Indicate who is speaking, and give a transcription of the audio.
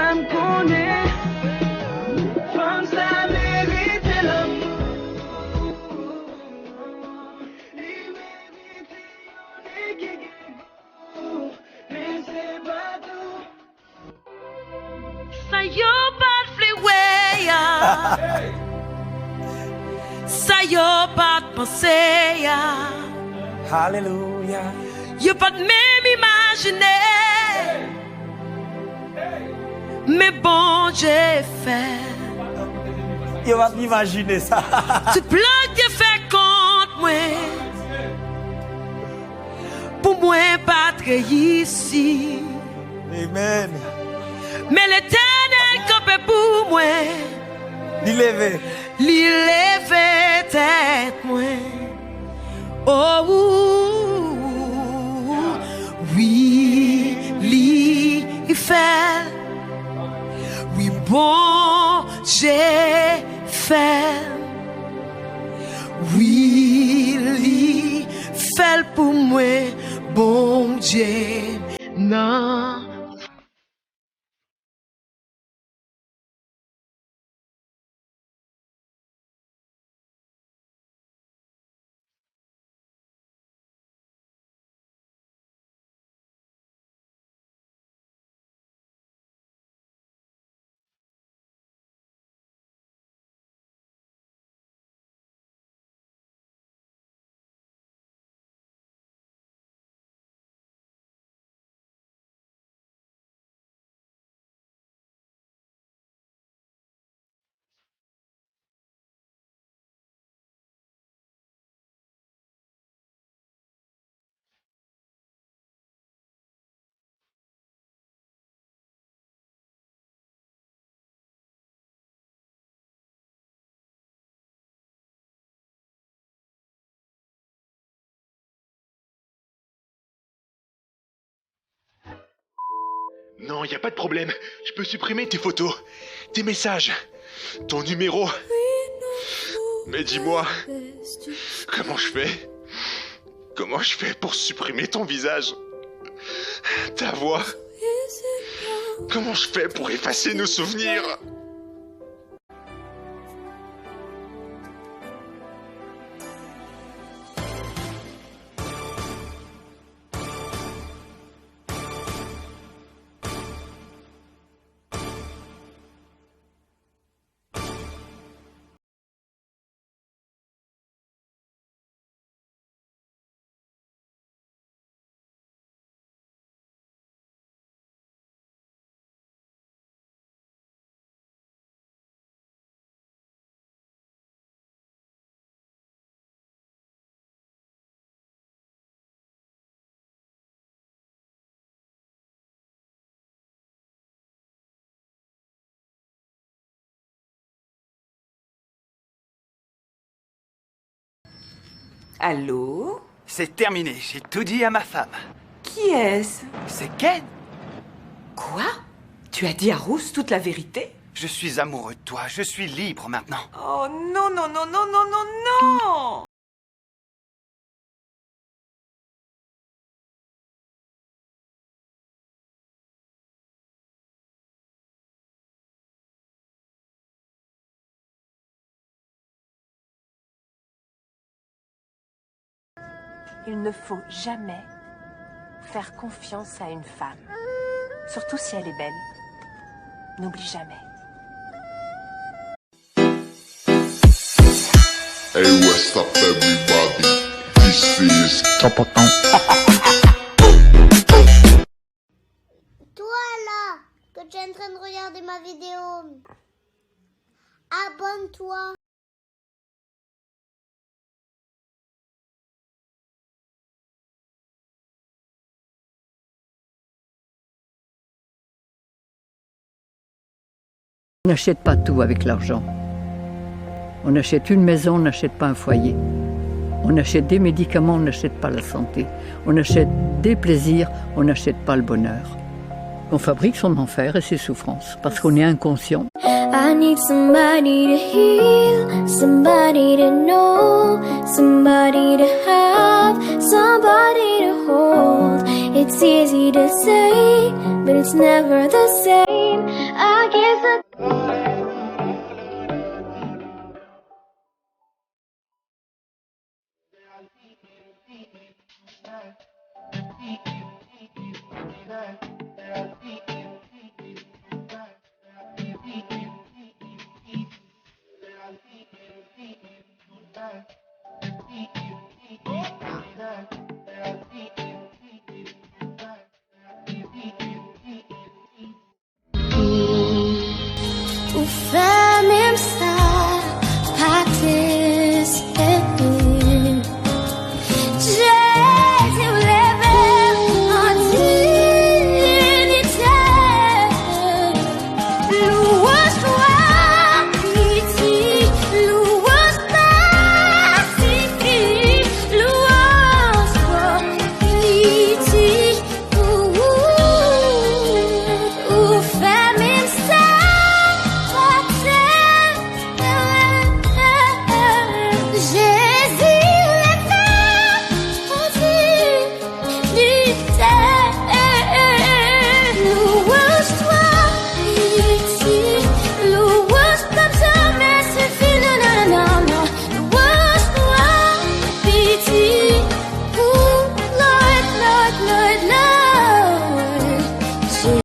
Speaker 1: femme qu'on est. Femme, ça mérite l'amour. Il mérite les guégues. Mais c'est pas tout. Sayo pat flewe ya. Sayo pat pense ya.
Speaker 2: Alléluia.
Speaker 1: Yo pas de même imaginer. Mais bon Dieu fait.
Speaker 2: Yo va m'imaginer ça.
Speaker 1: Tout plan que fait contre moi. Pour moi battre ici.
Speaker 2: Amen.
Speaker 1: Mais l'Éternel campé pour moi.
Speaker 2: Li
Speaker 1: levé tête moi. Oh oui, li fait. Oui, bon, j'ai fait. Oui, li fait pour moi. Bon Dieu, non.
Speaker 3: Non, y a pas de problème. Je peux supprimer tes photos, tes messages, ton numéro. Mais dis-moi, comment je fais? Comment je fais pour supprimer ton visage? Ta voix? Comment je fais pour effacer nos souvenirs?
Speaker 4: Allô?
Speaker 5: C'est terminé, j'ai tout dit à ma femme.
Speaker 4: Qui est-ce?
Speaker 5: C'est Ken.
Speaker 4: Quoi? Tu as dit à Rousse toute la vérité?
Speaker 5: Je suis amoureux de toi, je suis libre maintenant.
Speaker 4: Oh non, non, non, non, non, non, non!
Speaker 6: Il ne faut jamais faire confiance à une femme, surtout si elle est belle. N'oublie jamais.
Speaker 7: Hey, what's up everybody? This is
Speaker 2: Topoton.
Speaker 8: Toi là, que tu es en train de regarder ma vidéo, abonne-toi.
Speaker 9: On n'achète pas tout avec l'argent. On achète une maison, on n'achète pas un foyer. On achète des médicaments, on n'achète pas la santé. On achète des plaisirs, on n'achète pas le bonheur. On fabrique son enfer et ses souffrances parce qu'on est inconscient.
Speaker 10: I need somebody to heal, somebody to know, somebody to have, somebody to hold. It's easy to say, but it's never the same. is a
Speaker 8: Ou faire